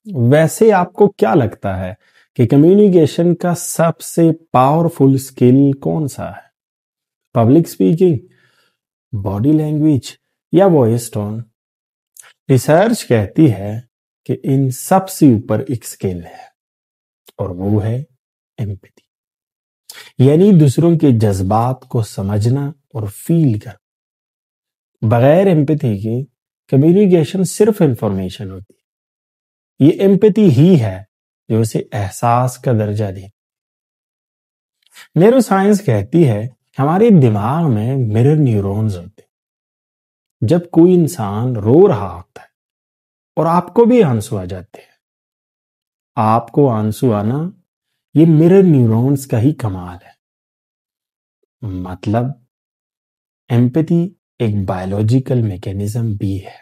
वैसे आपको क्या लगता है कि कम्युनिकेशन का सबसे पावरफुल स्किल कौन सा है? पब्लिक स्पीकिंग, बॉडी लैंग्वेज या वॉइस टोन? रिसर्च कहती है कि इन सबसे ऊपर एक स्किल है और वो है एम्पैथी, यानी दूसरों के जज्बात को समझना और फील करना। बगैर एम्पैथी के कम्युनिकेशन सिर्फ इंफॉर्मेशन होती है। ये एम्पैथी ही है जो उसे एहसास का दर्जा दे। न्यूरो साइंस कहती है हमारे दिमाग में मिरर न्यूरॉन्स होते हैं। जब कोई इंसान रो रहा होता है और आपको भी आंसू आ जाते हैं, आपको आंसू आना ये मिरर न्यूरॉन्स का ही कमाल है। मतलब एम्पैथी एक बायोलॉजिकल मैकेनिज्म भी है।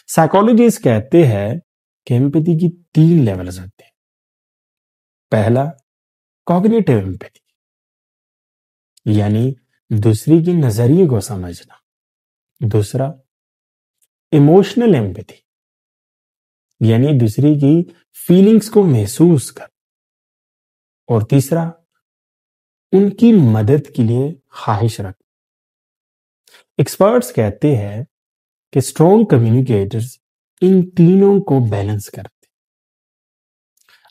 साइकोलॉजिस्ट कहते हैं कि एम्पैथी की 3 लेवल्स होते हैं। पहला, कॉग्निटिव एम्पैथी, यानी दूसरे के नजरिए को समझना। दूसरा, इमोशनल एम्पैथी, यानी दूसरे की फीलिंग्स को महसूस कर। और तीसरा, उनकी मदद के लिए ख्वाहिश रख। एक्सपर्ट्स कहते हैं कि स्ट्रॉन्ग कम्युनिकेटर्स इन तीनों को बैलेंस करते।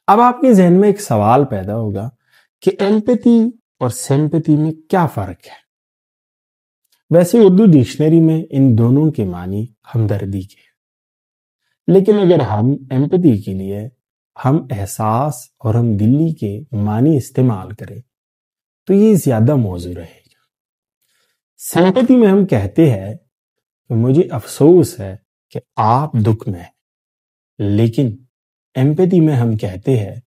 अब आपके जहन में एक सवाल पैदा होगा कि एम्पैथी और सिंपैथी में क्या फर्क है? वैसे उर्दू डिक्शनरी में इन दोनों के मानी हमदर्दी के, लेकिन अगर हम एम्पैथी के लिए हम एहसास और हम दिली के मानी इस्तेमाल करें तो ये ज्यादा मौजू रहेगा। सिंपैथी में हम कहते हैं कि मुझे अफसोस है कि आप दुख में हैं, लेकिन एम्पैथी में हम कहते हैं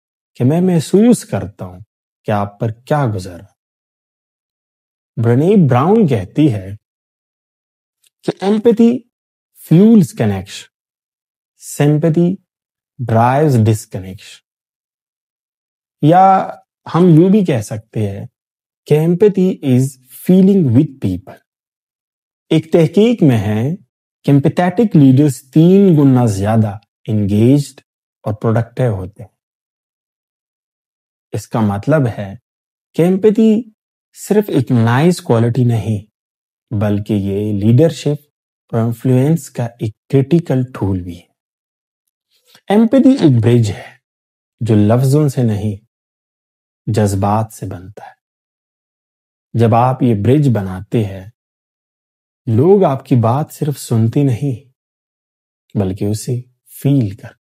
कि मैं महसूस करता हूं कि आप पर क्या गुजर रहा। ब्रेने ब्राउन कहती है कि empathy fuels connection, sympathy drives disconnection. या हम यूं भी कह सकते हैं कि empathy is feeling with people. एक तहकीक में है कि एम्पैथेटिक लीडर्स 3 गुना ज्यादा एंगेज्ड और प्रोडक्टिव होते हैं। इसका मतलब है कि एम्पैथी सिर्फ एक नाइस क्वालिटी नहीं, बल्कि ये लीडरशिप और इन्फ्लुएंस का एक क्रिटिकल टूल भी है। एम्पैथी एक ब्रिज है जो लफ्जों से नहीं, जज्बात से बनता है। जब आप ये ब्रिज बनाते हैं, लोग आपकी बात सिर्फ सुनते नहीं, बल्कि उसे फील करते।